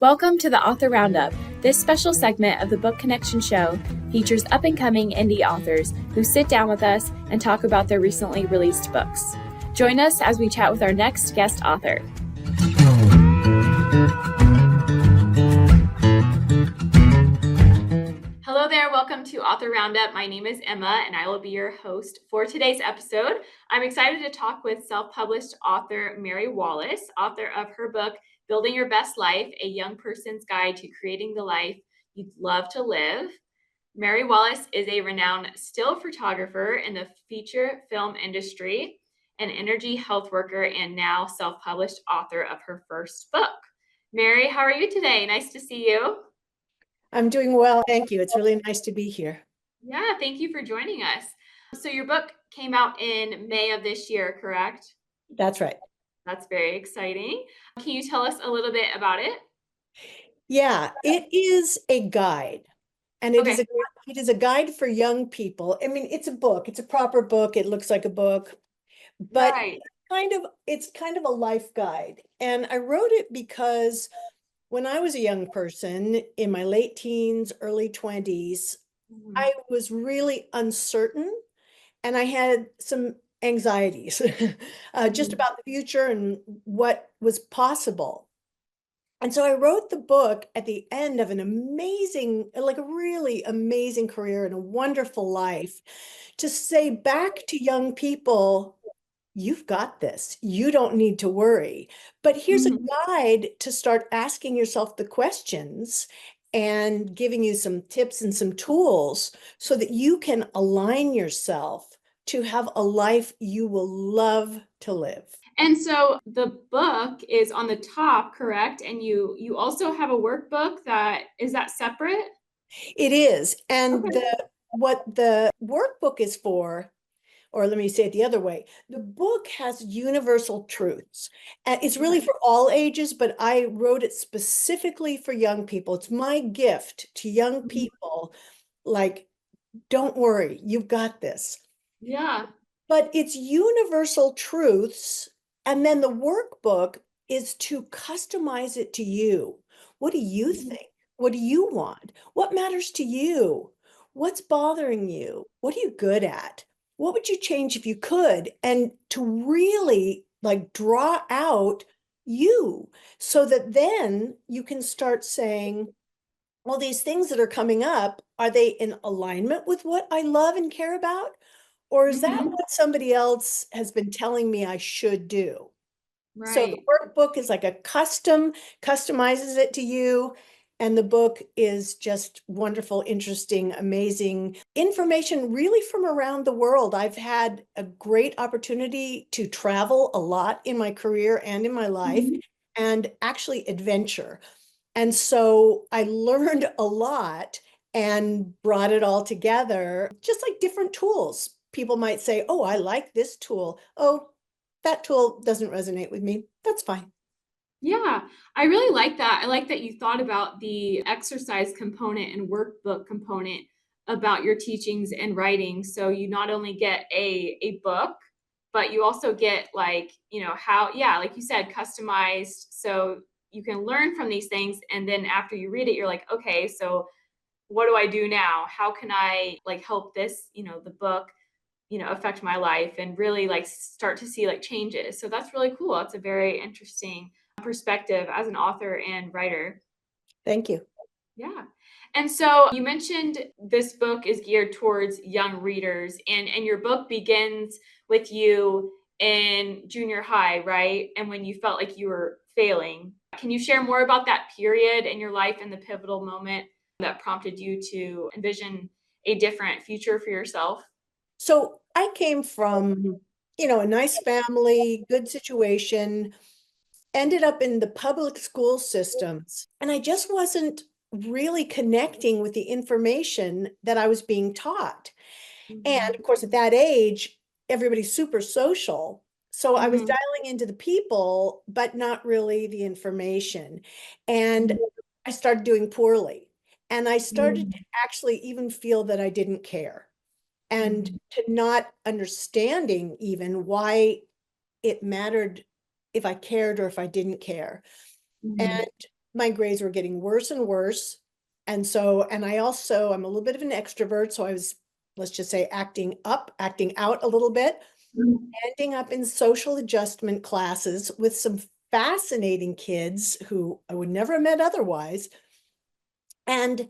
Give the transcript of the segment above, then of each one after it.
Welcome to the Author Roundup. This special segment of the Book Connection Show features up-and-coming indie authors who sit down with us and talk about their recently released books. Join us as we chat with our next guest author. Hello there, welcome to Author Roundup. My name is Emma and I will be your host for today's episode. I'm excited to talk with self-published author Merie Wallace, author of her book, Building Your Best Life, A Young Person's Guide to Creating the Life You'd Love to Live. Merie Wallace is a renowned still photographer in the feature film industry, an energy health worker, and now self-published author of her first book. Merie, how are you today? Nice to see you. I'm doing well, thank you. It's really nice to be here. Yeah, thank you for joining us. So your book came out in May of this year, correct? That's right. That's very exciting. Can you tell us a little bit about it? Yeah, it is a guide, and it is a guide for young people. I mean, it's a book. It's a proper book. It looks like a book, but Right. it's kind of a life guide. And I wrote it because when I was a young person in my late teens, early 20s, I was really uncertain and I had some anxieties just about the future and what was possible. And so I wrote the book at the end of an amazing, like a really amazing career and a wonderful life, to say back to young people, you've got this. You don't need to worry. But here's a guide to start asking yourself the questions and giving you some tips and some tools so that you can align yourself to have a life you will love to live. And so the book is on the top, correct? And you also have a workbook is that separate? It is. And Okay. what the workbook is for, or let me say it the other way, the book has universal truths. And it's really for all ages, but I wrote it specifically for young people. It's my gift to young people, like, don't worry, you've got this. Yeah. But it's universal truths. And then the workbook is to customize it to you. What do you think? What do you want? What matters to you? What's bothering you? What are you good at? What would you change if you could? And to really like draw out you so that then you can start saying, well, these things that are coming up, are they in alignment with what I love and care about? Or is that what somebody else has been telling me I should do? So the Right. workbook is like customizes it to you. And the book is just wonderful, interesting, amazing information really from around the world. I've had a great opportunity to travel a lot in my career and in my life and actually adventure. And so I learned a lot and brought it all together, just like different tools. People might say, oh, I like this tool. Oh, that tool doesn't resonate with me. That's fine. Yeah, I really like that. I like that you thought about the exercise component and workbook component about your teachings and writing. So you not only get a book, but you also get how, yeah, like you said, customized. So you can learn from these things. And then after you read it, you're like, okay, so what do I do now? How can I help this, the book, affect my life and really start to see changes. So that's really cool. It's a very interesting perspective as an author and writer. Thank you. Yeah. And so you mentioned this book is geared towards young readers and your book begins with you in junior high, right? And when you felt like you were failing. Can you share more about that period in your life and the pivotal moment that prompted you to envision a different future for yourself? So I came from, a nice family, good situation, ended up in the public school systems, and I just wasn't really connecting with the information that I was being taught. And of course, at that age, everybody's super social. So I was dialing into the people, but not really the information. And I started doing poorly. And I started to actually even feel that I didn't care and to not understanding even why it mattered if I cared or if I didn't care. And Mhm. my grades were getting worse and worse. And so, and I also, I'm a little bit of an extrovert. So I was, let's just say, acting up, acting out a little bit, Mhm. ending up in social adjustment classes with some fascinating kids who I would never have met otherwise. And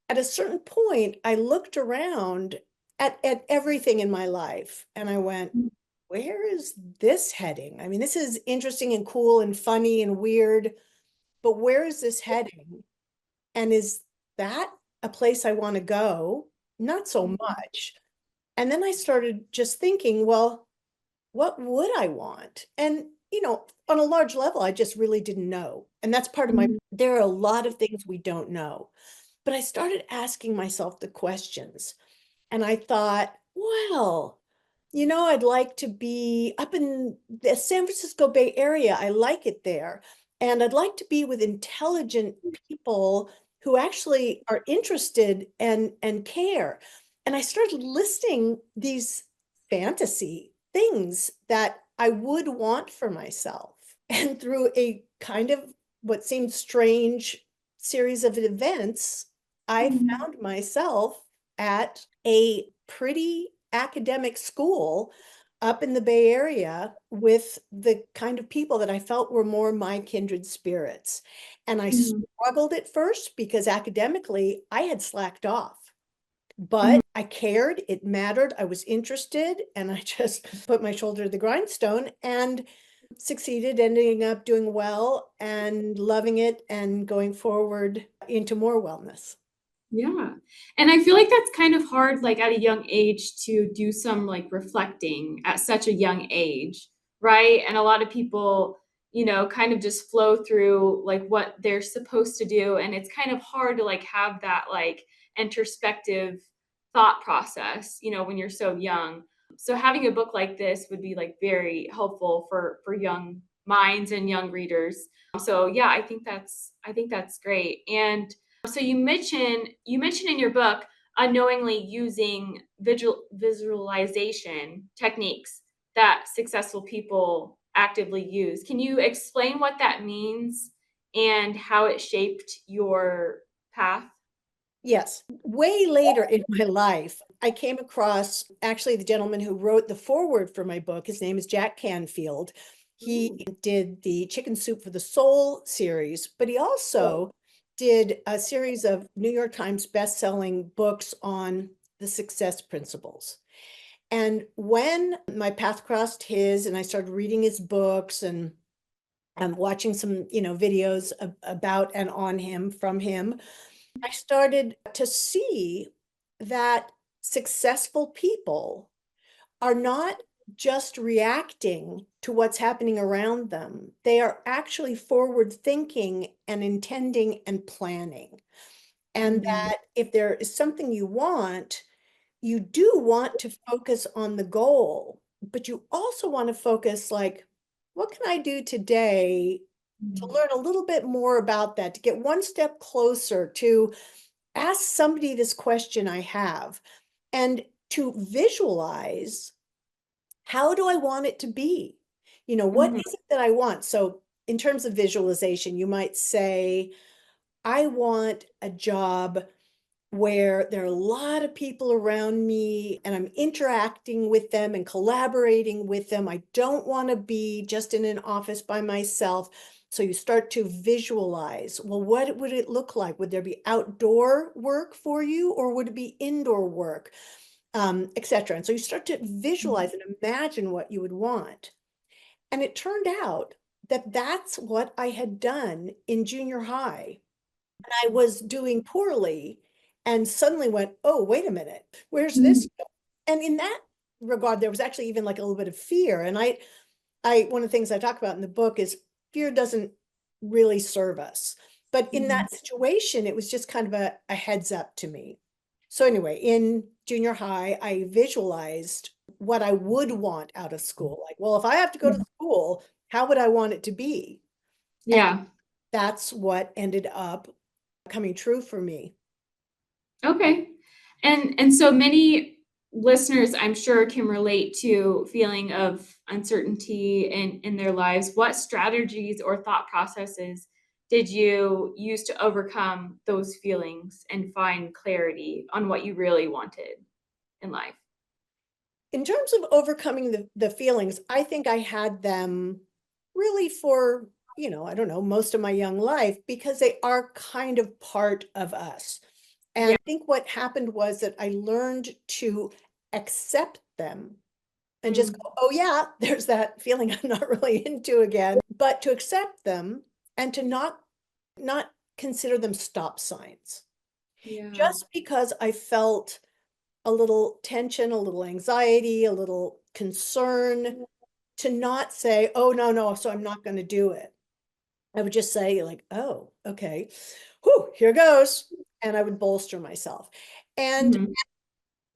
at a certain point, I looked around at everything in my life and I went, where is this heading? I mean, this is interesting and cool and funny and weird, but where is this heading? And is that a place I want to go? Not so much. And then I started just thinking, well, what would I want? And, on a large level, I just really didn't know. And that's part of my, Mhm. there are a lot of things we don't know. But I started asking myself the questions. And I thought, well, I'd like to be up in the San Francisco Bay Area. I like it there. And I'd like to be with intelligent people who actually are interested and care. And I started listing these fantasy things that I would want for myself. And through a kind of what seemed strange series of events, I Mhm. found myself at a pretty academic school up in the Bay Area with the kind of people that I felt were more my kindred spirits. And I Mhm. struggled at first because academically I had slacked off, Mhm. but I cared, it mattered, I was interested, and I just put my shoulder to the grindstone and succeeded, ending up doing well and loving it and going forward into more wellness. Yeah. And I feel like that's kind of hard, like at a young age, to do some like reflecting at such a young age, right? And a lot of people, kind of just flow through like what they're supposed to do. And it's kind of hard to like have that like introspective thought process, when you're so young. So having a book like this would be like very helpful for young minds and young readers. So yeah, I think that's great. And so you mentioned in your book unknowingly using visualization techniques that successful people actively use. Can you explain what that means and how it shaped your path? Yes, way later in my life, I came across actually the gentleman who wrote the foreword for my book. His name is Jack Canfield. He Ooh, did the Chicken Soup for the Soul series, but he also did a series of New York Times best-selling books on the success principles. And when my path crossed his and I started reading his books and watching some, videos about and on him from him, I started to see that successful people are not just reacting to what's happening around them. They are actually forward thinking and intending and planning. And mhm, that if there is something you do want to focus on the goal, but you also want to focus like, what can I do today to mhm, learn a little bit more about that, to get one step closer to ask somebody this question I have and to visualize, how do I want it to be? What mhm, is it that I want? So in terms of visualization, you might say, I want a job where there are a lot of people around me and I'm interacting with them and collaborating with them. I don't want to be just in an office by myself. So you start to visualize, well, what would it look like? Would there be outdoor work for you or would it be indoor work, etc. And so you start to mhm, visualize and imagine what you would want. And it turned out that that's what I had done in junior high. I was doing poorly and suddenly went, oh, wait a minute, where's mhm, this go? And in that regard, there was actually even like a little bit of fear. And one of the things I talk about in the book is fear doesn't really serve us. But in mhm, that situation, it was just kind of a heads up to me. So anyway, in junior high, I visualized what I would want out of school. Like, well, if I have to go to mhm. school, how would I want it to be? And Yeah. that's what ended up coming true for me. Okay. And so many listeners, I'm sure, can relate to feeling of uncertainty in their lives. What strategies or thought processes did you use to overcome those feelings and find clarity on what you really wanted in life? In terms of overcoming the feelings, I think I had them really for, I don't know, most of my young life because they are kind of part of us. And Yeah. I think what happened was that I learned to accept them and just Mm, go, oh yeah, there's that feeling I'm not really into again, but to accept them and to not consider them stop signs. yeah. Just because I felt a little tension, a little anxiety, a little concern, to not say, oh, no, no, so I'm not going to do it. I would just say, like, oh, okay, whew, here goes. And I would bolster myself. And Mhm,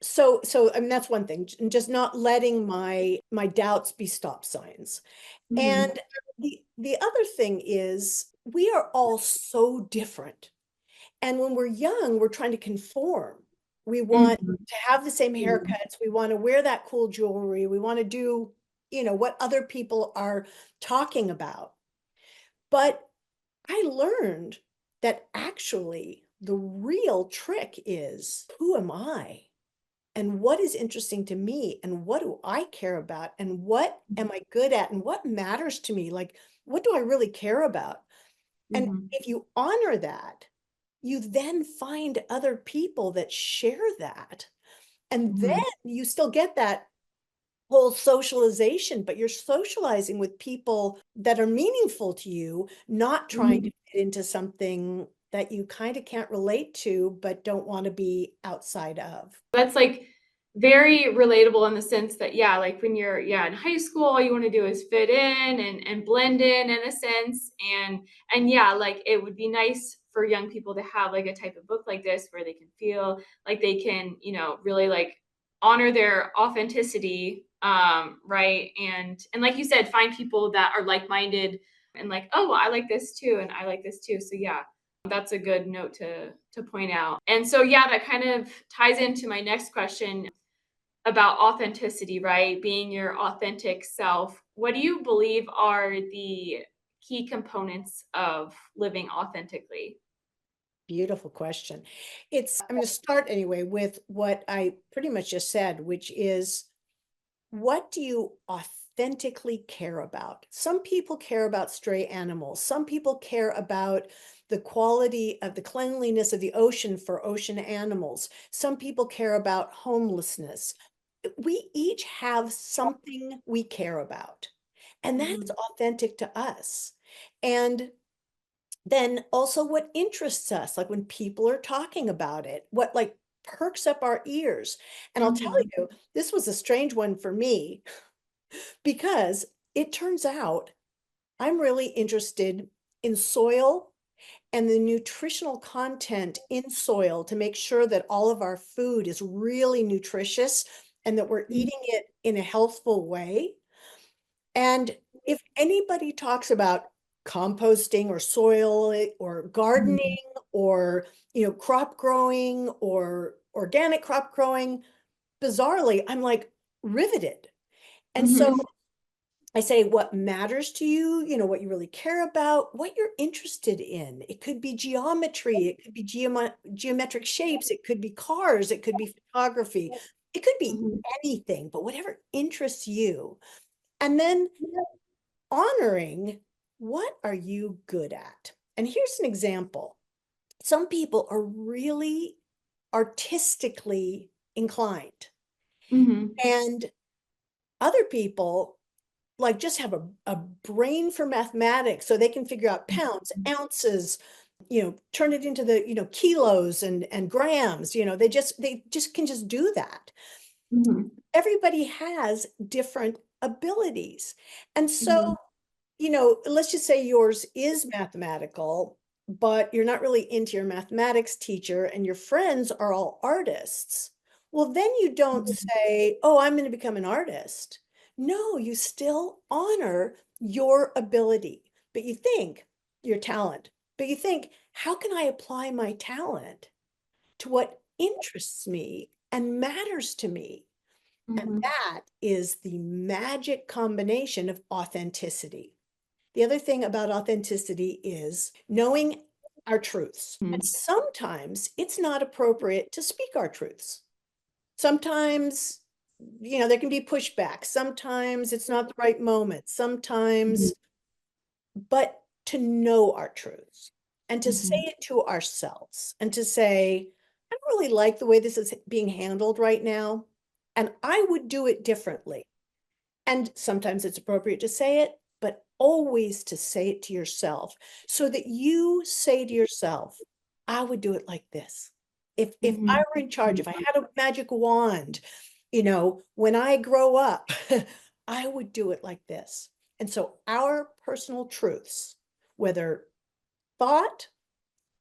so I mean, that's one thing, just not letting my doubts be stop signs. mhm, And the other thing is we are all so different. And when we're young, we're trying to conform. We want mhm, to have the same haircuts. We want to wear that cool jewelry. We want to do, what other people are talking about. But I learned that actually the real trick is who am I? And what is interesting to me? And what do I care about? And what am I good at? And what matters to me? Like, what do I really care about? And mhm, if you honor that, you then find other people that share that. And then mhm, you still get that whole socialization, but you're socializing with people that are meaningful to you, not trying to mhm. fit into something that you kind of can't relate to, but don't want to be outside of. That's, like, very relatable in the sense that, yeah, like, when you're, yeah, in high school, all you wanna do is fit in and blend in a sense, and yeah, like, it would be nice for young people to have, like, a type of book like this where they can feel like they can, really, like, honor their authenticity, right? And like you said, find people that are like-minded and like, "Oh, I like this too, and I like this too." So, yeah, that's a good note to point out. And so yeah, that kind of ties into my next question about authenticity, right? Being your authentic self. What do you believe are the key components of living authentically? Beautiful question. I'm going to start anyway with what I pretty much just said, which is what do you authentically care about? Some people care about stray animals. Some people care about the quality of the cleanliness of the ocean for ocean animals. Some people care about homelessness. We each have something we care about, and that is Mhm, authentic to us. And then also what interests us, like when people are talking about it, what like perks up our ears. And I'll tell mhm, you, this was a strange one for me because it turns out I'm really interested in soil and the nutritional content in soil to make sure that all of our food is really nutritious and that we're mhm, eating it in a healthful way. And if anybody talks about composting or soil or mhm, gardening or crop growing or organic crop growing, bizarrely, I'm like riveted. And so mhm, I say what matters to you, what you really care about, what you're interested in. It could be geometry, it could be geometric shapes, it could be cars, it could be photography, it could be mhm, anything, but whatever interests you. And then honoring what are you good at? And here's an example. Some people are really artistically inclined, mhm, and other people like just have a brain for mathematics so they can figure out pounds, ounces, turn it into the, kilos and grams, they just can just do that. mhm, Everybody has different abilities. And so mhm, let's just say yours is mathematical, but you're not really into your mathematics teacher and your friends are all artists. Well, then you don't mhm, say, oh, I'm going to become an artist. No, you still honor your ability, but you think your talent, but you think, how can I apply my talent to what interests me and matters to me. And Mhm. that is the magic combination of authenticity. The other thing about authenticity is knowing our truths. And Mhm. sometimes it's not appropriate to speak our truths. Sometimes, there can be pushback. Sometimes it's not the right moment. Mhm. Sometimes, but to know our truths and to say Mhm. it to ourselves and to say, I don't really like the way this is being handled right now, and I would do it differently. And sometimes it's appropriate to say it, but always to say it to yourself so that you say to yourself, I would do it like this. If I Mhm. were in charge, if I had a magic wand, when I grow up, I would do it like this. And so our personal truths, whether thought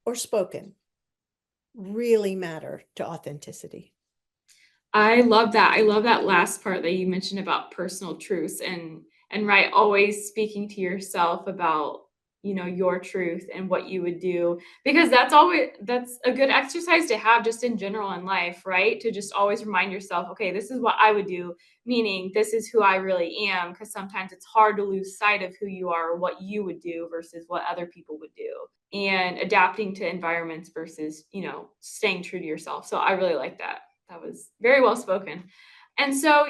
or spoken, really matter to authenticity. I love that. I love that last part that you mentioned about personal truths and right, always speaking to yourself about, your truth and what you would do because that's a good exercise to have just in general in life, right? To just always remind yourself, okay, this is what I would do, meaning this is who I really am because sometimes it's hard to lose sight of who you are or what you would do versus what other people would do. And adapting to environments versus, staying true to yourself. So I really like that. That was very well spoken. And so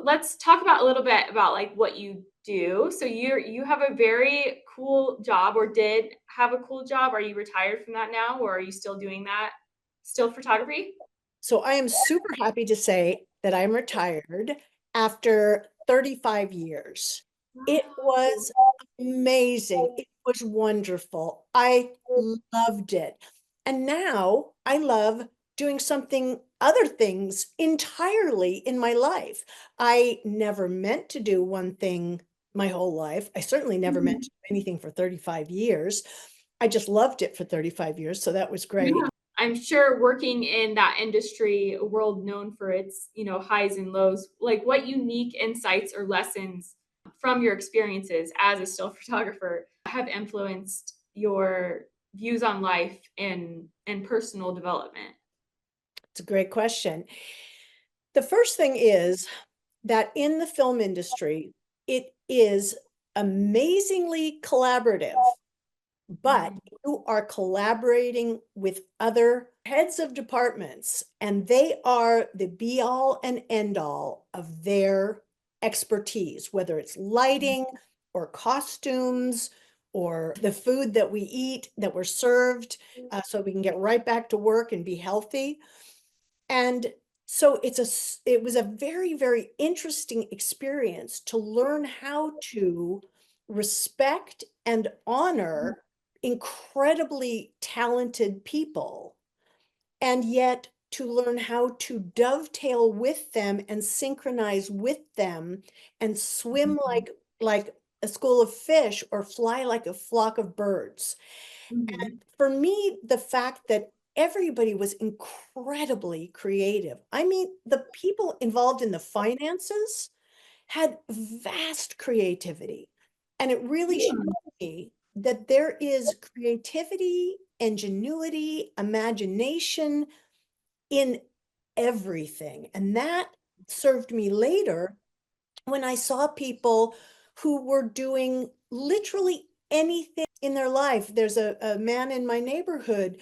let's talk about a little bit about like what you do. So you have a very cool job or did have a cool job. Are you retired from that now or are you still doing that? Still photography? So I am super happy to say that I'm retired after 35 years. It was amazing. It was wonderful. I loved it. And now I love doing other things entirely in my life. I never meant to do one thing my whole life. I certainly never meant Mhm. to do anything for 35 years. I just loved it for 35 years. So that was great. Yeah. I'm sure working in that industry, a world known for its, highs and lows, like what unique insights or lessons from your experiences as a still photographer have influenced your views on life and personal development? It's a great question. The first thing is that in the film industry, it is amazingly collaborative, but Mhm. you are collaborating with other heads of departments, and they are the be all and end all of their expertise, whether it's lighting or costumes or the food that we eat, that we're served, so we can get right back to work and be healthy. And so it was a very, very interesting experience to learn how to respect and honor incredibly talented people, and yet to learn how to dovetail with them and synchronize with them and swim like a school of fish or fly like a flock of birds. Mhm. For me, the fact that everybody was incredibly creative. I mean, the people involved in the finances had vast creativity. And it really showed Yeah. me that there is creativity, ingenuity, imagination in everything. And that served me later when I saw people who were doing literally anything in their life. There's a man in my neighborhood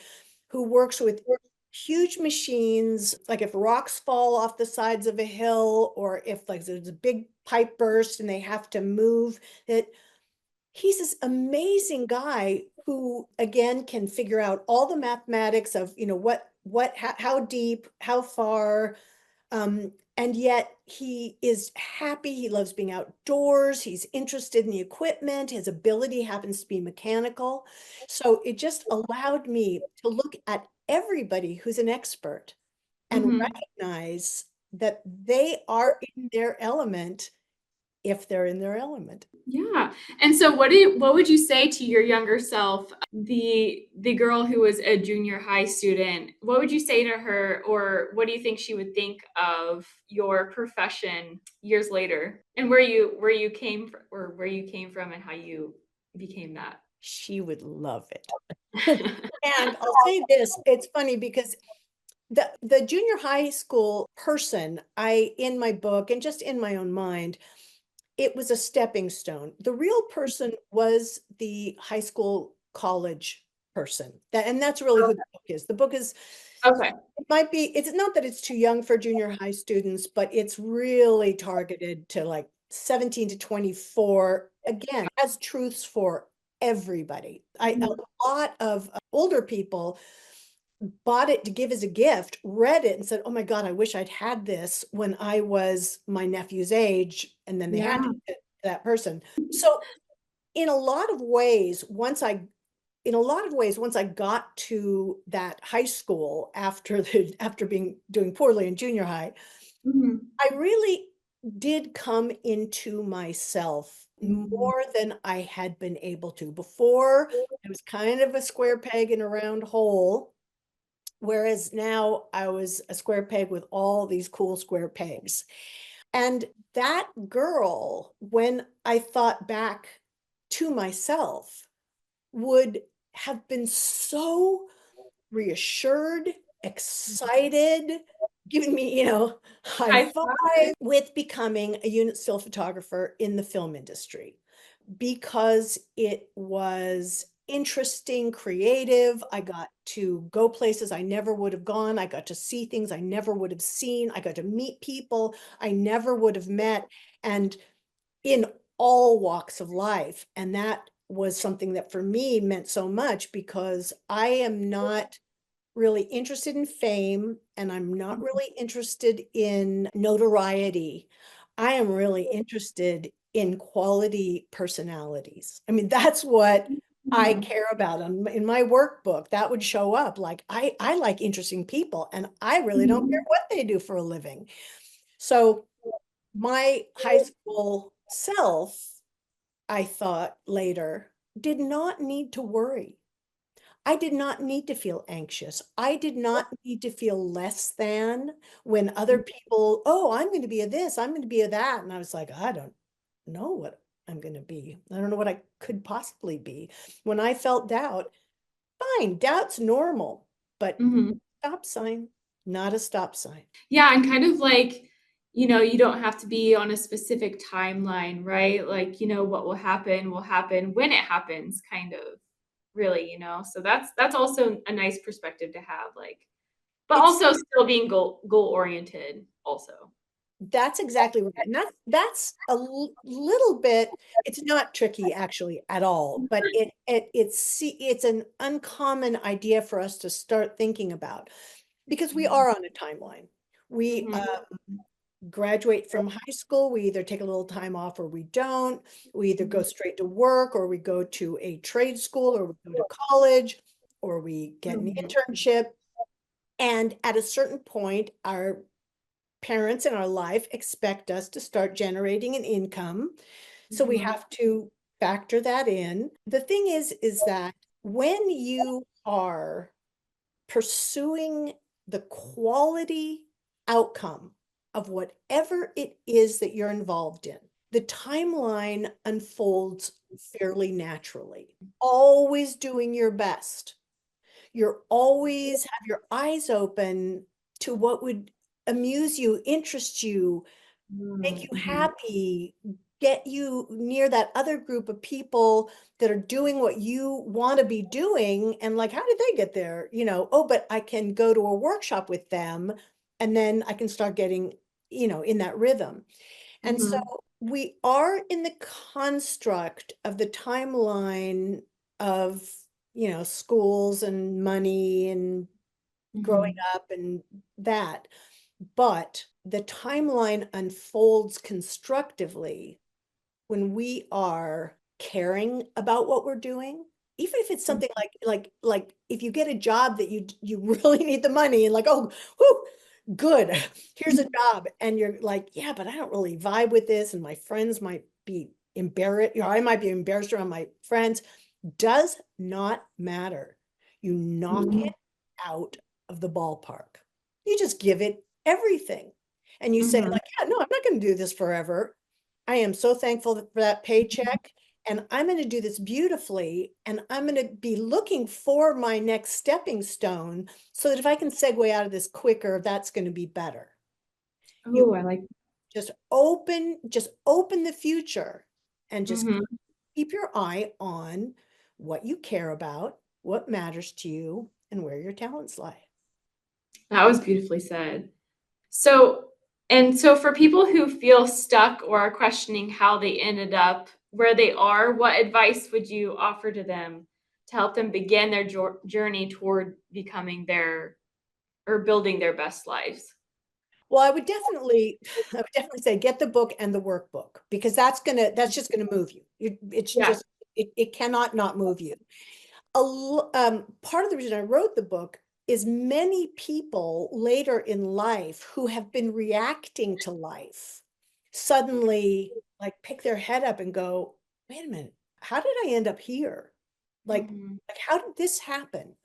who works with huge machines, like if rocks fall off the sides of a hill, or if like there's a big pipe burst and they have to move it. He's this amazing guy who again can figure out all the mathematics of, how deep, how far, and yet he is happy. He loves being outdoors. He's interested in the equipment. His ability happens to be mechanical. So it just allowed me to look at everybody who's an expert and Mhm. recognize that they are in their element if they're in their element. Yeah. And so what would you say to your younger self, the girl who was a junior high student? What would you say to her or what do you think she would think of your profession years later and where you came from or where you came from and how you became that? She would love it. And I'll say this, it's funny because The junior high school person, in my book and just in my own mind, it was a stepping stone. The real person was the high school college person. And that's really who the book is. The book is, Okay. it might be, it's not that it's too young for junior high students, but it's really targeted to like 17 to 24. Again, has truths for everybody. A lot of older people bought it to give as a gift, read it and said, oh my God, I wish I'd had this when I was my nephew's age. And then they Yeah. handed it to that person. So in a lot of ways, once I got to that high school after doing poorly in junior high, Mhm. I really did come into myself Mhm. more than I had been able to. Before, I was kind of a square peg in a round hole, whereas now I was a square peg with all these cool square pegs. And that girl, when I thought back to myself, would have been so reassured, excited, giving me, high High five with becoming a unit still photographer in the film industry because it was interesting, creative. I got to go places I never would have gone. I got to see things I never would have seen. I got to meet people I never would have met. And in all walks of life. And that was something that for me meant so much because I am not really interested in fame and I'm not really interested in notoriety. I am really interested in quality personalities. I mean, that's what I Mhm. care about. In my workbook, that would show up. Like, I like interesting people and I really don't care Mhm. what they do for a living. So my high school self, I thought later, did not need to worry. I did not need to feel anxious. I did not need to feel less than when other people, oh, I'm going to be a this, I'm going to be a that. And I was like, I don't know what I'm going to be. I don't know what I could possibly be. When I felt doubt, fine, doubt's normal, but Mhm. stop sign, not a stop sign. Yeah, and kind of like, you don't have to be on a specific timeline, right? Like, what will happen when it happens, kind of, really. So that's also a nice perspective to have, like, but It's also still being goal oriented also. That's exactly right. And that's a little bit, it's not tricky actually at all, but it's an uncommon idea for us to start thinking about because we Mhm. are on a timeline. We Mhm. graduate from high school, we either take a little time off or we don't. We either go Mhm. straight to work or we go to a trade school or we go to college or we get an Mhm. internship. And at a certain point, our parents in our life expect us to start generating an income. So we Mhm. have to factor that in. The thing is that when you are pursuing the quality outcome of whatever it is that you're involved in, the timeline unfolds fairly naturally. Always doing your best, you're always have your eyes open to what would amuse you, interest you, make you Mhm. happy, get you near that other group of people that are doing what you want to be doing. And like, how did they get there? Oh, but I can go to a workshop with them and then I can start getting, in that rhythm. And so Mhm. we are in the construct of the timeline of, schools and money and growing Mhm. up and that. But the timeline unfolds constructively when we are caring about what we're doing, even if it's Mhm. something like if you get a job that you really need the money and like, oh, whew, good, here's a job, and you're like, yeah, but I don't really vibe with this, and my friends might be embarrassed, I might be embarrassed around my friends. Does not matter. You knock Mhm. it out of the ballpark. You just give it everything. And you say, Mhm. like, yeah, no, I'm not going to do this forever. I am so thankful for that paycheck. and I'm going to do this beautifully, and I'm going to be looking for my next stepping stone so that if I can segue out of this quicker, that's going to be better. You Oh, I like. just open the future and just Mhm. keep your eye on what you care about, what matters to you, and where your talents lie. That was beautifully said. So, and so for people who feel stuck or are questioning how they ended up where they are, what advice would you offer to them to help them begin their journey toward becoming their or building their best lives? Well, I would definitely say get the book and the workbook, because that's just gonna move you. It's Yeah. just, it cannot not move you. Part of the reason I wrote the book is many people later in life who have been reacting to life suddenly like pick their head up and go, wait a minute, how did I end up here? Like, Mhm. like how did this happen?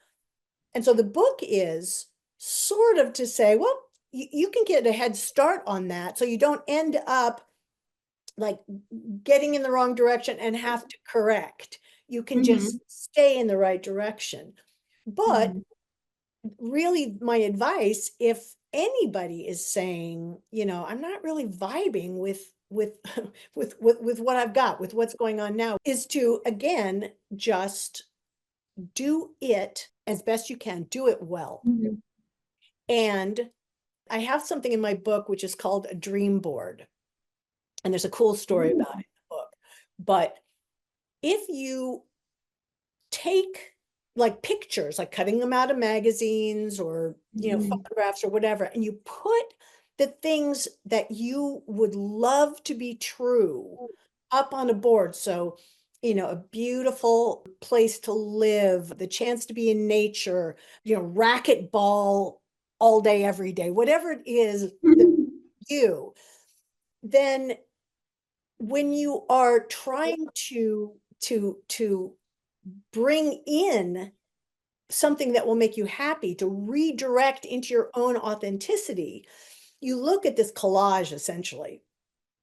And so the book is sort of to say, well, you can get a head start on that so you don't end up like getting in the wrong direction and have to correct. You can just Mhm. stay in the right direction. But Mhm. really, my advice, if anybody is saying, I'm not really vibing with with what I've got, with what's going on now, is to again just do it as best you can, do it well. Mhm. And I have something in my book which is called a dream board. And there's a cool story Ooh. about it in the book. But if you take like pictures, like cutting them out of magazines or, Mhm. photographs or whatever, and you put the things that you would love to be true up on a board. So, a beautiful place to live, the chance to be in nature, racquetball all day, every day, whatever it is that you, then when you are trying to bring in something that will make you happy, to redirect into your own authenticity, you look at this collage essentially,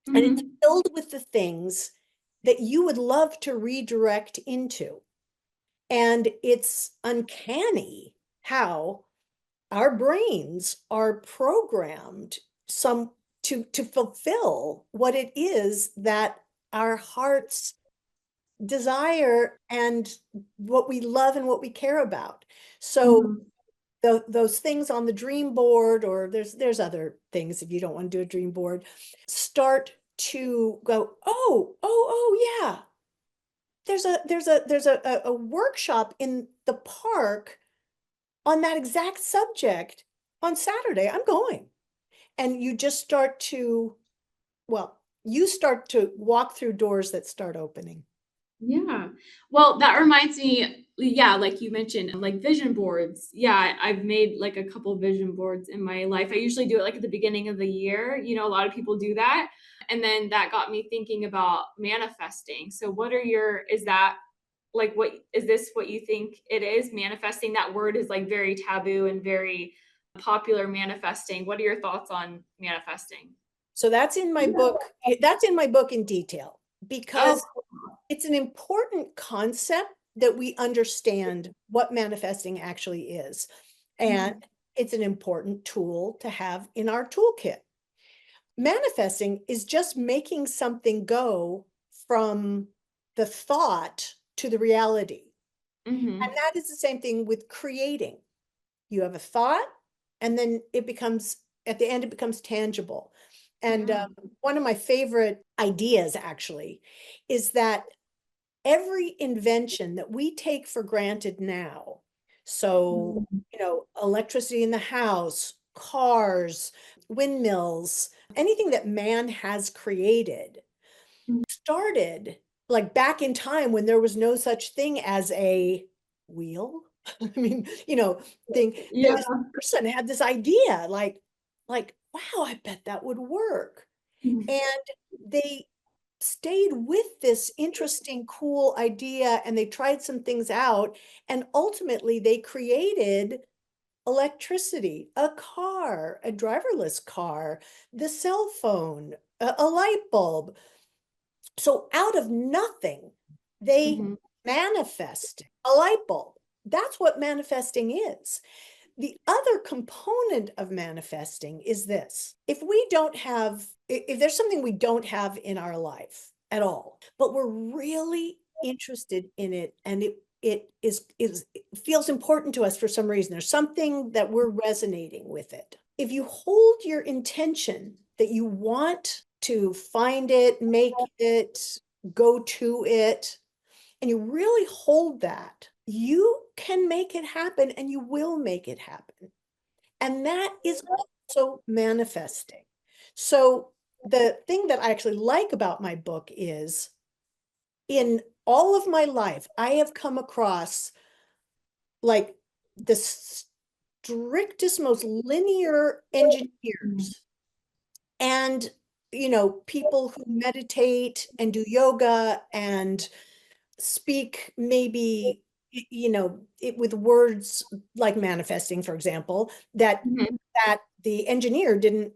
and it's Mhm. filled with the things that you would love to redirect into. And it's uncanny how our brains are programmed some to fulfill what it is that our hearts desire and what we love and what we care about. So Mhm. those things on the dream board, or there's other things if you don't want to do a dream board, start to go, oh yeah, there's a workshop in the park on that exact subject on Saturday. I'm going. And you just start to, well, you start to walk through doors that start opening. Yeah. Well, that reminds me, yeah, like you mentioned, like vision boards. Yeah, I've made like a couple vision boards in my life. I usually do it like at the beginning of the year. A lot of people do that. And then that got me thinking about manifesting. So is that like, is this what you think it is? Manifesting, that word is like very taboo and very popular, manifesting. What are your thoughts on manifesting? So that's in my book. That's in my book in detail, Oh, because it's an important concept that we understand what manifesting actually is. And mhm, it's an important tool to have in our toolkit. Manifesting is just making something go from the thought to the reality. And mhm, that is the same thing with creating. You have a thought, and then at the end, it becomes tangible. And yeah. one of my favorite ideas actually is that every invention that we take for granted now, so, Mhm, electricity in the house, cars, windmills, anything that man has created mhm. started like back in time when there was no such thing as a wheel. I mean, thing that Yeah. this person had this idea, like, wow, I bet that would work. Mhm. And they stayed with this interesting, cool idea, and they tried some things out. And ultimately, they created electricity, a car, a driverless car, the cell phone, a light bulb. So out of nothing, They Mhm. manifest a light bulb. That's what manifesting is. The other component of manifesting is this. If there's something we don't have in our life at all, but we're really interested in it and it feels important to us for some reason, there's something that we're resonating with it. If you hold your intention that you want to find it, make it, go to it, and you really hold that, you can make it happen and you will make it happen. And that is also manifesting. So the thing that I actually like about my book is in all of my life, I have come across like the strictest, most linear engineers and, people who meditate and do yoga and speak maybe it with words like manifesting, for example, Mhm. that the engineer didn't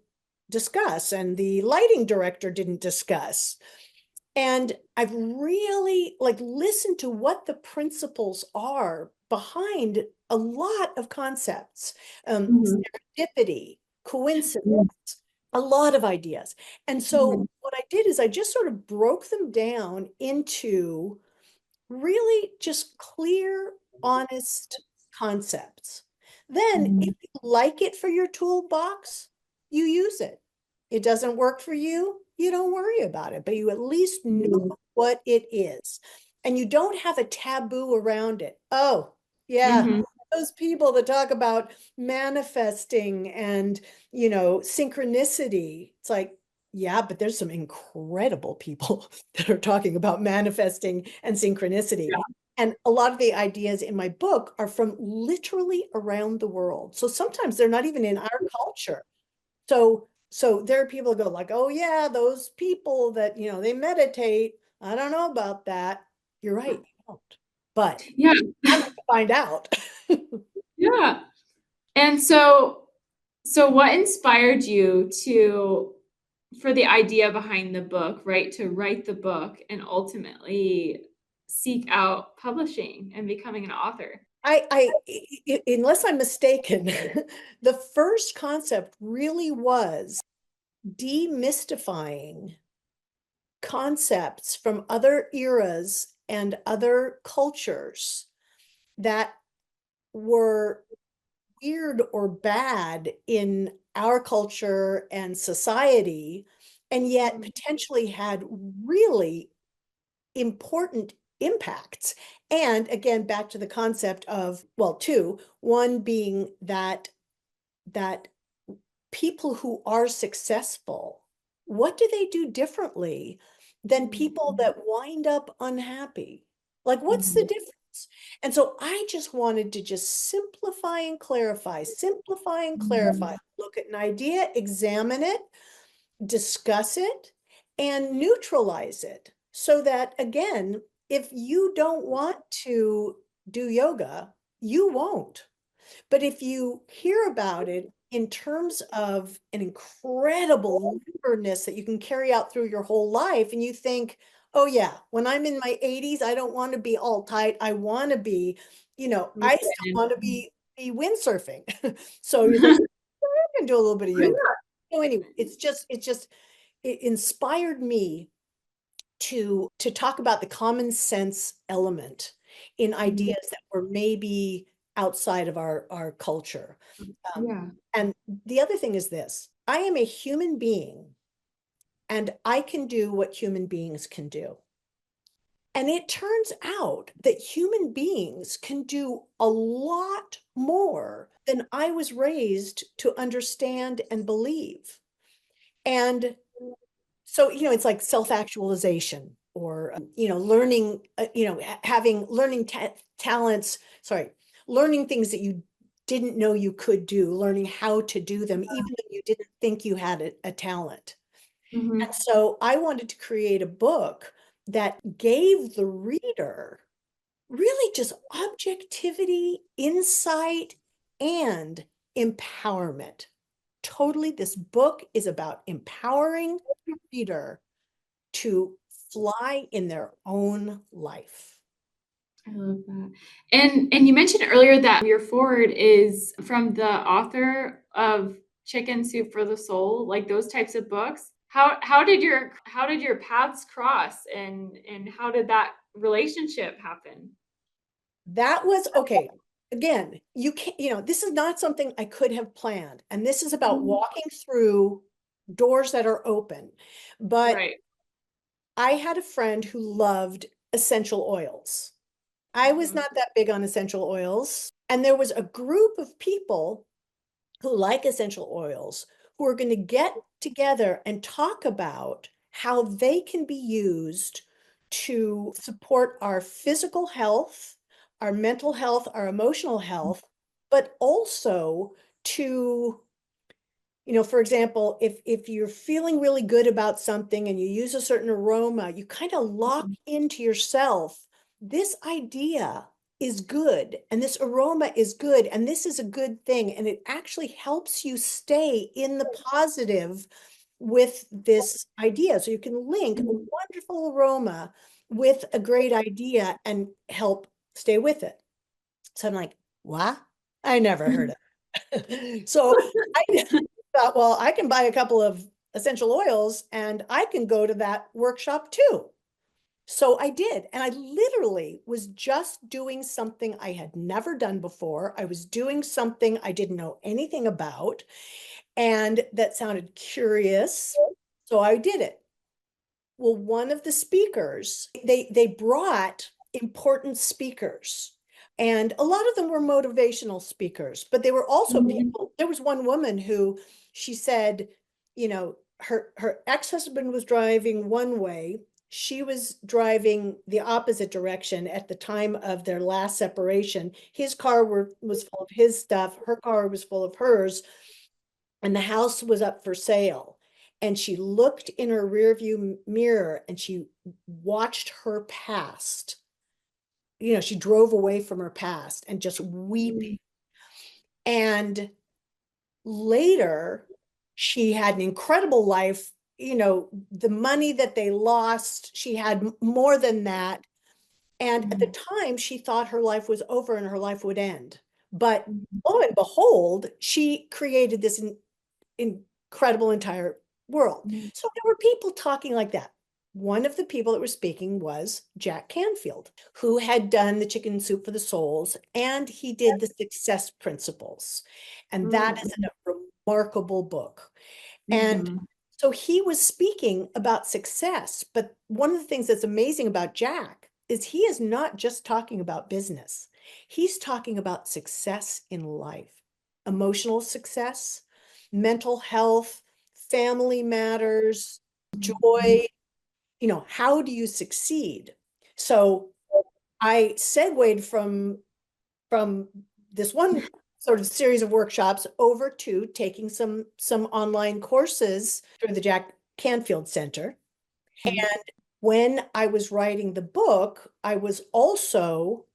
discuss and the lighting director didn't discuss. And I've really like listened to what the principles are behind a lot of concepts, Mhm. serendipity, Mhm. coincidence, a lot of ideas. And so Mhm. what I did is I just sort of broke them down into really just clear, honest concepts. Then, if Mhm. you like it for your toolbox, you use it. It doesn't work for you, you don't worry about it, but you at least know Mhm. what it is. And you don't have a taboo around it. Oh, yeah, Mhm. those people that talk about manifesting and, synchronicity. It's like, yeah, but there's some incredible people that are talking about manifesting and synchronicity. Yeah. And a lot of the ideas in my book are from literally around the world. So sometimes they're not even in our culture. So there are people that go like, oh yeah, those people that, they meditate. I don't know about that. You're right, you don't. But Yeah. I'm going to find out. Yeah. And so what inspired you for the idea behind the book, right? To write the book and ultimately seek out publishing and becoming an author? Unless I'm mistaken, the first concept really was demystifying concepts from other eras and other cultures that were weird or bad in our culture and society, and yet Mhm. potentially had really important impacts. And again, back to the concept of, well, two, one being that people who are successful, what do they do differently than people that wind up unhappy? Like, what's the Mhm. difference? And so I just wanted to just simplify and clarify. Mhm. Look at an idea, examine it, discuss it, and neutralize it. So that, again, if you don't want to do yoga, you won't. But if you hear about it in terms of an incredible limberness that you can carry out through your whole life, and you think, oh, yeah, when I'm in my 80s, I don't want to be all tight. I want to be, I still want to be windsurfing. So you're thinking, I can do a little bit of yoga. So anyway, it inspired me to talk about the common sense element in Mhm. ideas that were maybe outside of our culture. Yeah. And the other thing is this: I am a human being and I can do what human beings can do. And it turns out that human beings can do a lot more than I was raised to understand and believe. And so, it's like self-actualization or, learning, having learning talents, sorry, learning things that you didn't know you could do, learning how to do them, even though you didn't think you had a talent. And Mhm. so I wanted to create a book that gave the reader really just objectivity, insight, and empowerment. Totally, this book is about empowering the reader to fly in their own life. I love that. And you mentioned earlier that your forward is from the author of Chicken Soup for the Soul, like those types of books. How did your paths cross, and how did that relationship happen? That was okay. Again, you can't, this is not something I could have planned. And this is about Mhm. walking through doors that are open. But Right. I had a friend who loved essential oils. I was Mhm. not that big on essential oils. And there was a group of people who like essential oils who are going to get together and talk about how they can be used to support our physical health, our mental health, our emotional health, but also to, for example, if you're feeling really good about something and you use a certain aroma, you kind of lock Mhm. into yourself, this idea is good and this aroma is good and this is a good thing. And it actually helps you stay in the positive with this idea. So you can link a Mhm. wonderful aroma with a great idea and help stay with it. So I'm like, what? I never heard Mhm. of it. So I thought, well, I can buy a couple of essential oils and I can go to that workshop too. So I did. And I literally was just doing something I had never done before. I was doing something I didn't know anything about and that sounded curious. So I did it. Well, one of the speakers, they brought important speakers. And a lot of them were motivational speakers, but they were also Mhm. people. There was one woman who she said, her ex-husband was driving one way. She was driving the opposite direction at the time of their last separation. His car was full of his stuff. Her car was full of hers and the house was up for sale. And she looked in her rearview mirror and she watched her past. She drove away from her past and just weeping. Mhm. And later, she had an incredible life. The money that they lost, she had more than that. And at the Mhm. time, she thought her life was over and her life would end. But Mhm. lo and behold, she created this incredible entire world. Mhm. So there were people talking like that. One of the people that were speaking was Jack Canfield, who had done the Chicken Soup for the Souls, and he did the Success Principles. And that is Mhm. a remarkable book. And Mhm. so he was speaking about success. But one of the things that's amazing about Jack is he is not just talking about business. He's talking about success in life, emotional success, mental health, family matters, Mhm. joy. How do you succeed? So I segued from this one sort of series of workshops over to taking some online courses through the Jack Canfield Center. Mhm. When I was writing the book, I was also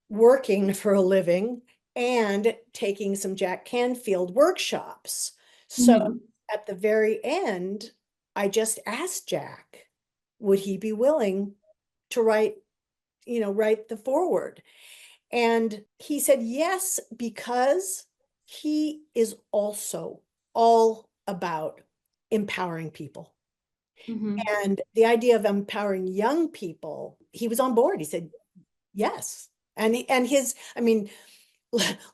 working for a living and taking some Jack Canfield workshops. So Mhm. at the very end, I just asked Jack, would he be willing to write the foreword? And he said yes, because he is also all about empowering people. Mhm. And the idea of empowering young people, he was on board. He said yes. I mean,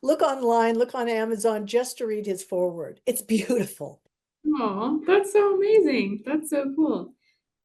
look online, look on Amazon just to read his foreword. It's beautiful. Oh, that's so amazing. That's so cool.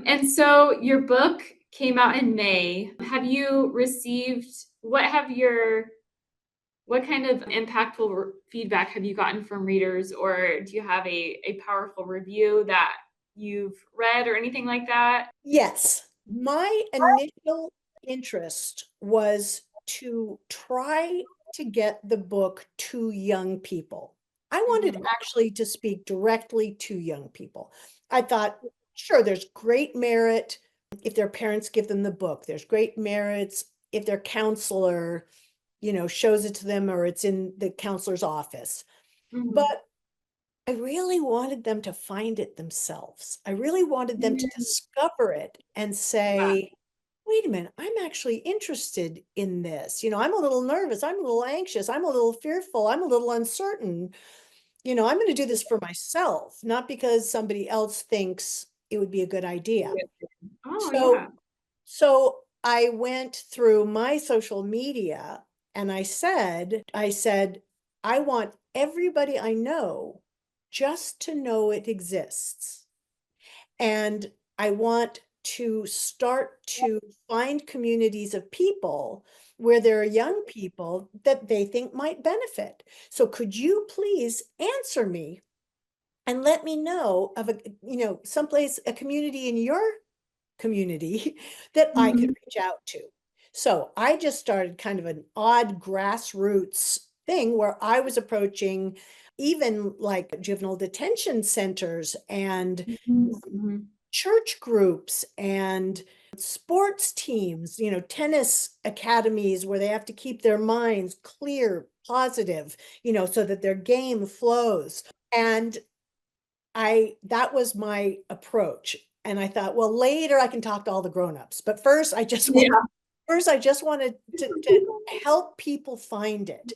And so your book came out in May. Have you received what kind of impactful feedback have you gotten from readers, or do you have a powerful review that you've read or anything like that? Yes, my initial interest was to try to get the book to young people. I wanted Mhm. actually to speak directly to young people. I thought, sure, there's great merit if their parents give them the book. There's great merits if their counselor, shows it to them or it's in the counselor's office. Mhm. But I really wanted them to find it themselves. I really wanted them to Mm, discover it and yeah. say, wait a minute, I'm actually interested in this. I'm a little nervous. I'm a little anxious. I'm a little fearful. I'm a little uncertain. I'm going to do this for myself, not because somebody else thinks it would be a good idea. Oh, So, yeah. so I went through my social media and I said, I want everybody I know just to know it exists. And I want to start to find communities of people where there are young people that they think might benefit. So could you please answer me and let me know of someplace, a community in your community that I could Mhm. reach out to. So I just started kind of an odd grassroots thing where I was approaching even like juvenile detention centers and Mhm. Mhm. church groups and sports teams, tennis academies where they have to keep their minds clear, positive, so that their game flows. And that was my approach. And I thought, well, later I can talk to all the grown-ups. But Yeah. first I just wanted to help people find it.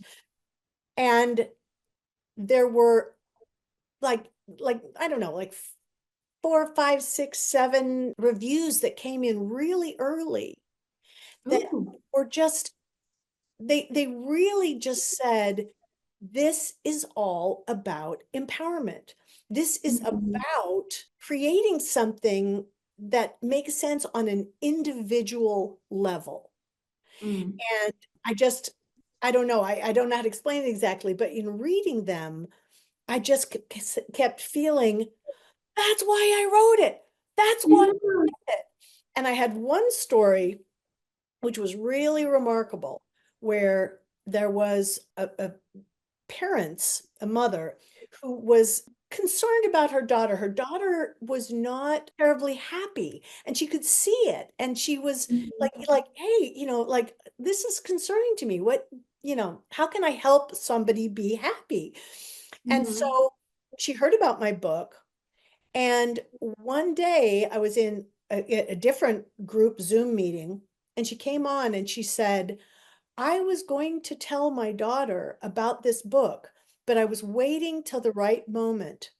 And there were like, I don't know, like 4, 5, 6, 7 reviews that came in really early that Ooh. were just they really just said, this is all about empowerment. This is Mhm. about creating something that makes sense on an individual level. Mm. And I just, I don't know, I don't know how to explain it exactly, but in reading them, I just kept feeling, that's why I wrote it. That's why I Yeah. did it. And I had one story which was really remarkable, where there was a parents, a mother, who was concerned about her daughter. Her daughter was not terribly happy, and she could see it. And she was Mhm. like, hey, like this is concerning to me. How can I help somebody be happy? And Mhm. so she heard about my book. And one day I was in a different group Zoom meeting, and she came on and she said, I was going to tell my daughter about this book, but I was waiting till the right moment.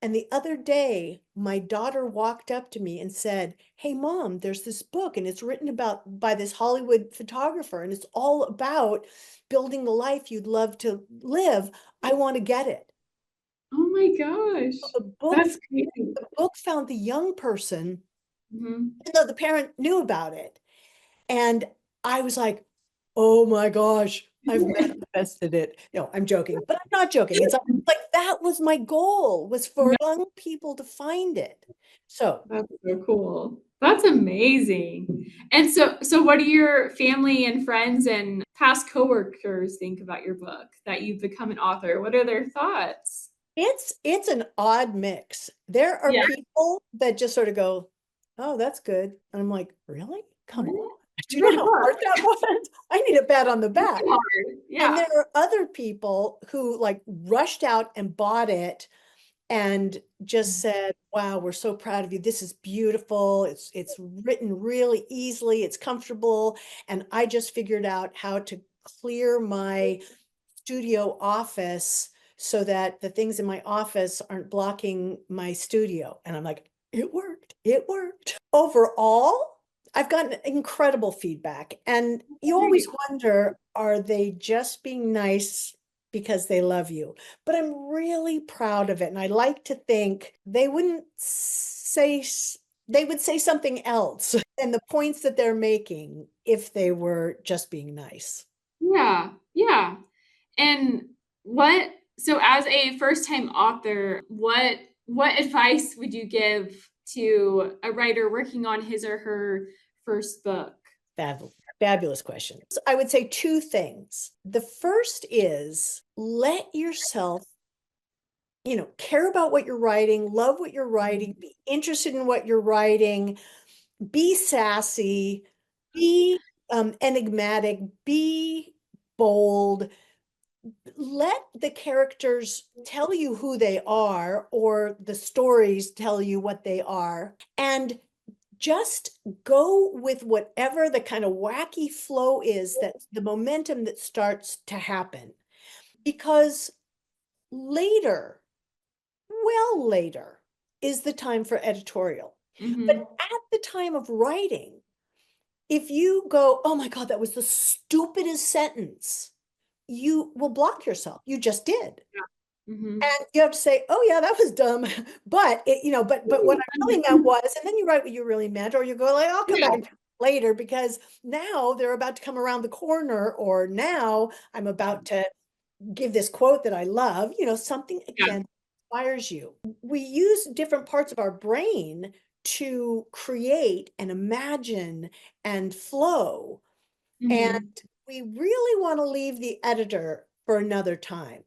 And the other day, my daughter walked up to me and said, hey, Mom, there's this book and it's written about by this Hollywood photographer, and it's all about building the life you'd love to live. I want to get it. Oh my gosh. The book, That's crazy. the book found the young person, Mhm. even though the parent knew about it. And I was like, oh my gosh, I've manifested it. No, I'm joking, but I'm not joking. It's like that was my goal, was for Yeah, young people to find it. So that's so cool. That's amazing. And so what do your family and friends and past coworkers think about your book that you've become an author? What are their thoughts? it's an odd mix. There are Yeah. people that just sort of go, oh, that's good. And I'm like, really? Come on. What? Do You you know wrote a how hard book. that was? I need a pat on the It's back. hard. And Yeah. there are other people who like rushed out and bought it and just said, wow, we're so proud of you. This is beautiful. It's written really easily. It's comfortable. And I just figured out how to clear my studio office so that the things in my office aren't blocking my studio. And I'm like, it worked. It worked. Overall, I've gotten incredible feedback. And you always Great. wonder, are they just being nice because they love you? But I'm really proud of it. And I like to think they would say something else than the points that they're making if they were just being nice. Yeah. Yeah. And what so as a first-time author, what advice would you give to a writer working on his or her first book? Fabulous question. I would say two things. The first is let yourself, care about what you're writing, love what you're writing, be interested in what you're writing, be sassy, be enigmatic, be bold, let the characters tell you who they are, or the stories tell you what they are, and just go with whatever the kind of wacky flow is, that the momentum that starts to happen. Because later, well, later is the time for editorial. But Mm-hmm. at the time of writing, if you go, oh my God, that was the stupidest sentence, you will block yourself. You just did. Yeah. Mm-hmm. And you have to say, oh yeah, that was dumb. But it, but what I really meant was, and then you write what you really meant, or you go like, I'll come Yeah. back later because now they're about to come around the corner, or now I'm about to give this quote that I love, something Yeah. again inspires you. We use different parts of our brain to create and imagine and flow. And Mm-hmm. we really want to leave the editor for another time.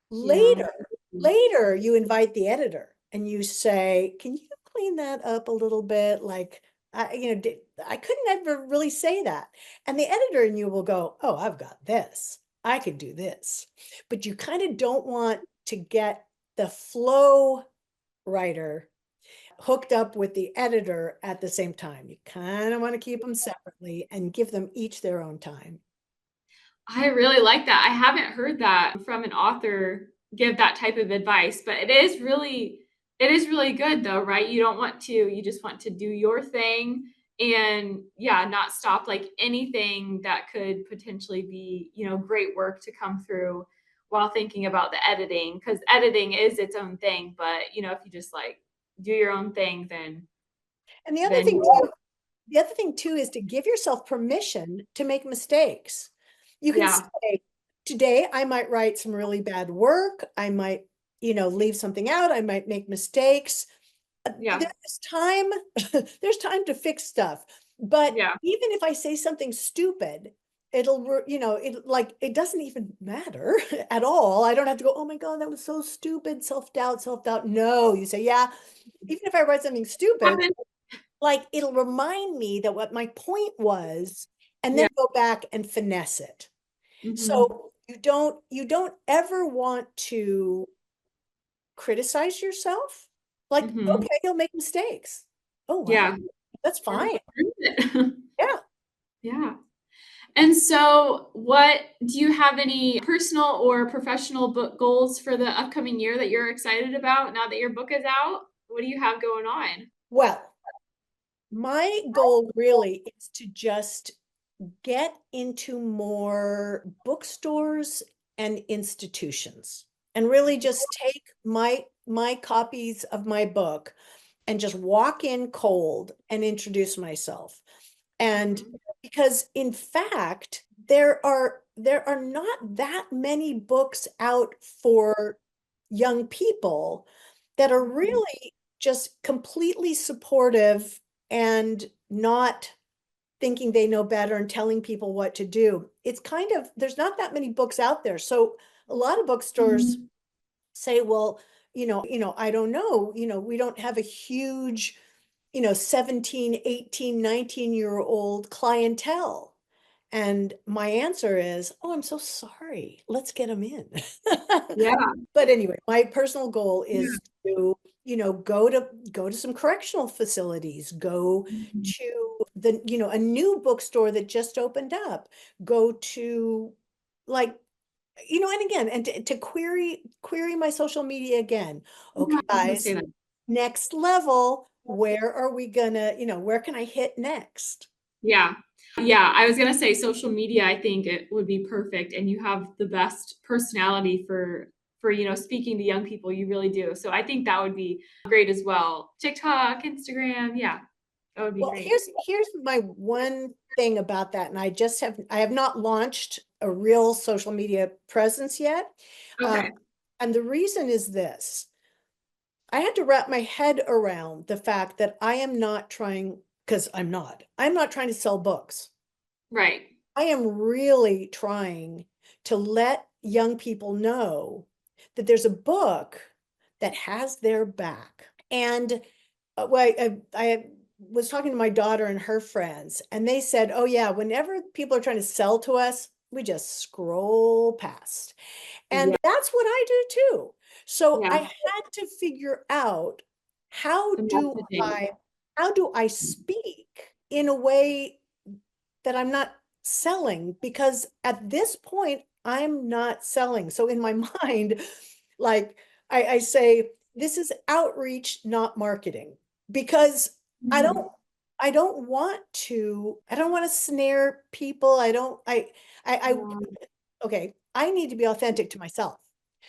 Yeah. Later, you invite the editor and you say, can you clean that up a little bit? Like, I couldn't ever really say that. And the editor and you will go, oh, I've got this. I could do this. But you kind of don't want to get the flow writer hooked up with the editor at the same time. You kind of want to keep them separately and give them each their own time. I really like that. I haven't heard that from an author give that type of advice, but it is really good though, right? You just want to do your thing and yeah, not stop like anything that could potentially be, great work to come through while thinking about the editing because editing is its own thing, but if you just like do your own thing, then And then the other thing too is to give yourself permission to make mistakes. You can yeah, say, today I might write some really bad work. I might, leave something out. I might make mistakes. yeah, There's time, there's time to fix stuff. But yeah. even if I say something stupid, it doesn't even matter at all. I don't have to go, oh my God, that was so stupid. Self-doubt, self-doubt. No, you say, yeah, even if I write something stupid, Happen. like it'll remind me that what my point was, and Yeah. then go back and finesse it. Mhm. So you don't ever want to criticize yourself. Like, Mhm. okay, you'll make mistakes. Oh wow, Yeah. that's Part of fine. what brings it. Yeah. Yeah. And so what do you have any personal or professional book goals for the upcoming year that you're excited about now that your book is out? What do you have going on? Well, my goal really is to just get into more bookstores and institutions and really just take my copies of my book and just walk in cold and introduce myself. And Mhm. because in fact, there are not that many books out for young people that are Mhm. really just completely supportive and not thinking they know better and telling people what to do. It's kind of, there's not that many books out there. So a lot of bookstores Mhm. say, well, I don't know, we don't have a huge, 17, 18, 19-year-old clientele. And my answer is, oh, I'm so sorry. Let's get them in. Yeah. But anyway, my personal goal Yeah. is to, go to some correctional facilities, go Mhm. to a new bookstore that just opened up, go to like, and again, and to query my social media again. Yeah, Okay, I was gonna say guys, that. next level, where are we gonna, where can I hit next? Yeah. Yeah, I was gonna say social media, I think it would be perfect, and you have the best personality for speaking to young people, you really do. So I think that would be great as well. TikTok, Instagram, yeah, that would be Well, great. here's my one thing about that, and I have not launched a real social media presence yet. Um, Okay, and the reason is this. I had to wrap my head around the fact that I am not trying, because I'm not trying to sell books. right. I am really trying to let young people know that there's a book that has their back. And I was talking to my daughter and her friends, and they said, oh, yeah, whenever people are trying to sell to us, we just scroll past. And Yeah. that's what I do too. So I Yeah. had to figure out how The do messaging. I speak in a way that I'm not selling, because at this point I'm not selling. So in my mind, like I say, this is outreach, not marketing, because I don't Mhm. I don't want to snare people. I Yeah. okay, I need to be authentic to myself.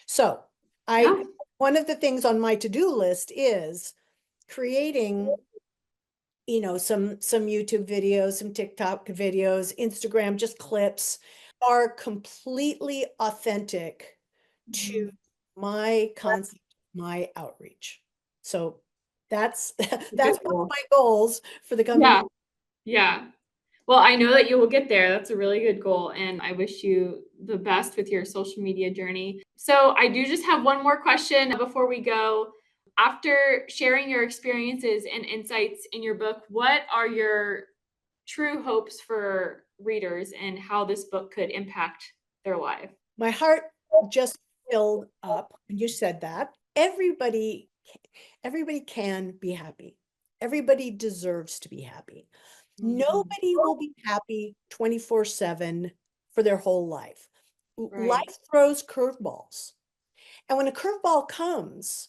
So I Yeah. one of the things on my to-do list is creating, some YouTube videos, some TikTok videos, Instagram, just clips are completely authentic to Mhm. my concept, my outreach. So that's A that's good one of goal. my goals for the coming. Yeah. Yeah. Well, I know that you will get there. That's a really good goal, and I wish you the best with your social media journey. So, I do just have one more question before we go. After sharing your experiences and insights in your book, what are your true hopes for readers and how this book could impact their life? My heart just filled up when you said that. Everybody can be happy. Everybody deserves to be happy. Mhm. Nobody will be happy 24/7 for their whole life. Right. Life throws curveballs. And when a curveball comes,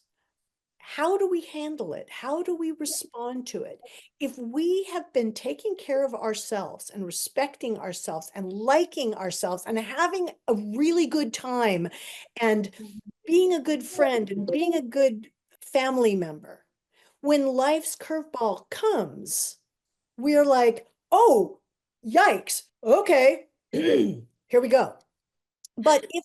how do we handle it? How do we respond to it? If we have been taking care of ourselves and respecting ourselves and liking ourselves and having a really good time and Mhm. being a good friend and being a good family member, when life's curveball comes, we're like, oh, yikes. Okay, here we go. But if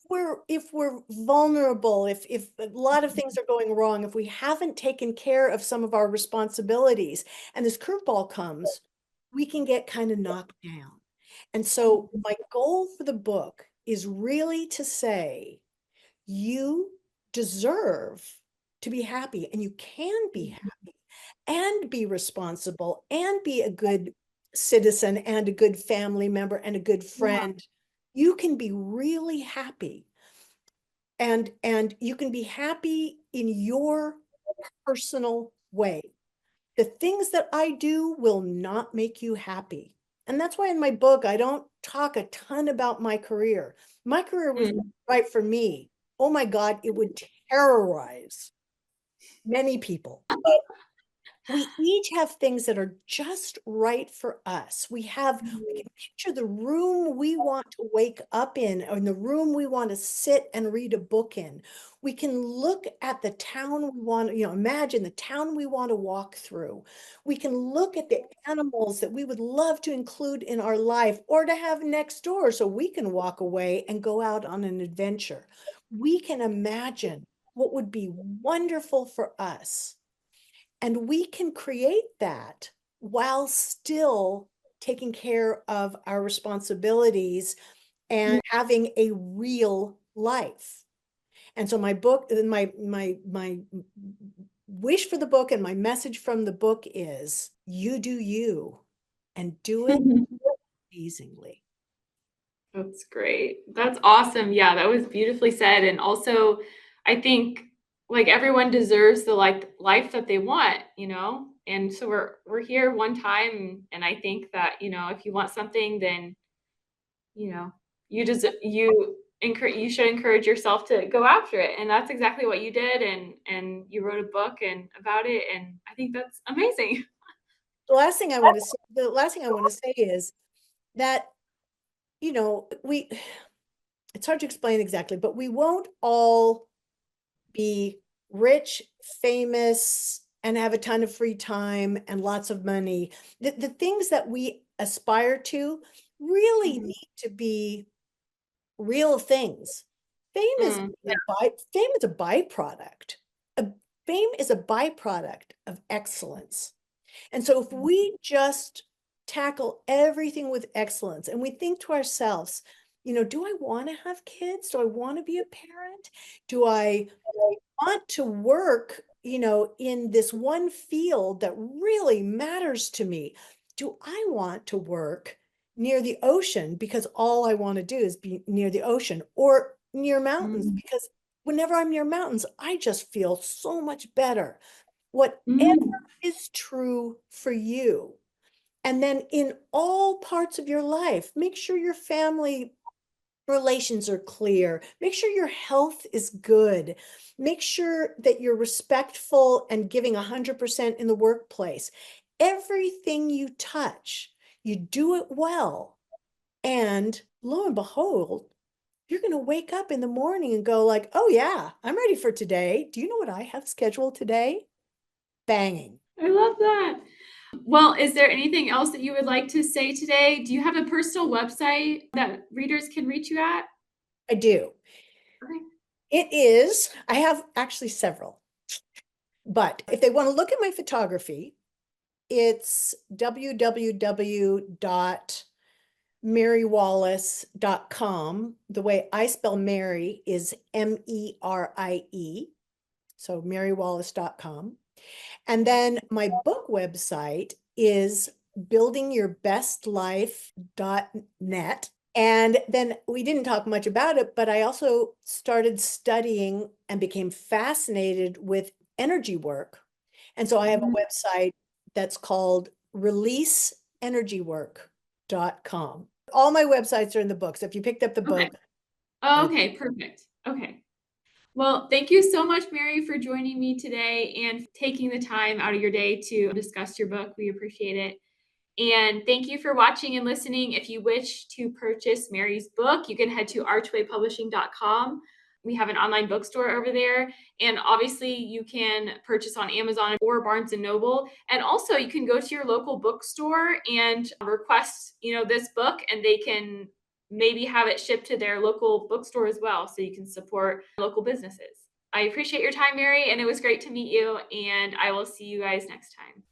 we're vulnerable, if a lot of things are going wrong, if we haven't taken care of some of our responsibilities and this curveball comes, we can get kind of knocked down. And so my goal for the book is really to say, you deserve to be happy, and you can be happy and be responsible and be a good citizen and a good family member and a good Yeah. friend. You can be really happy, and you can be happy in your personal way. The things that I do will not make you happy. And that's why in my book, I don't talk a ton about my career. My career was Mm. right for me. Oh my God, it would terrorize many people. We each have things that are just right for us. We Mhm. can picture the room we want to wake up in, or in the room we want to sit and read a book in. We can look at the town we want, imagine the town we want to walk through. We can look at the animals that we would love to include in our life or to have next door so we can walk away and go out on an adventure. We can imagine what would be wonderful for us. And we can create that while still taking care of our responsibilities and having a real life. And so my book, my wish for the book and my message from the book is, you do you and do it amazingly. That's great. That's awesome. Yeah, that was beautifully said. And also, I think like everyone deserves the like life that they want, you know? And so we're here one time and I think that, if you want something, then, you know, you should encourage yourself to go after it. And that's exactly what you did and you wrote a book and about it and I think that's amazing. The last thing I want to say is that, we it's hard to explain exactly, but we won't all be rich, famous, and have a ton of free time and lots of money. The things that we aspire to really Mhm. need to be real things. Fame is Yeah. fame is a byproduct. A, Fame is a byproduct of excellence. And so if we just tackle everything with excellence and we think to ourselves, do I want to have kids? Do I want to be a parent? Do I want to work, in this one field that really matters to me? Do I want to work near the ocean because all I want to do is be near the ocean, or near mountains Mm. because whenever I'm near mountains, I just feel so much better. Whatever Mm. is true for you. And then in all parts of your life, make sure your family relations are clear. Make sure your health is good. Make sure that you're respectful and giving 100% in the workplace. Everything you touch, you do it well. And lo and behold, you're going to wake up in the morning and go like, oh yeah, I'm ready for today. Do you know what I have scheduled today? Banging. I love that. Well, is there anything else that you would like to say today? Do you have a personal website that readers can reach you at? I do. Okay. It is, I have actually several, but if they want to look at my photography, it's www.meriewallace.com. The way I spell Mary is Merie, so meriewallace.com. And then my book website is buildingyourbestlife.net. And then we didn't talk much about it, but I also started studying and became fascinated with energy work. And so I have a Mm. website that's called releaseenergywork.com. All my websites are in the book. So if you picked up the Okay. book, Oh, okay, perfect. Okay. Well, thank you so much, Merie, for joining me today and taking the time out of your day to discuss your book. We appreciate it. And thank you for watching and listening. If you wish to purchase Marie's book, you can head to archwaypublishing.com. We have an online bookstore over there. And obviously, you can purchase on Amazon or Barnes and Noble. And also, you can go to your local bookstore and request, this book, and they can maybe have it shipped to their local bookstore as well, so you can support local businesses. I appreciate your time, Merie, and it was great to meet you. And I will see you guys next time.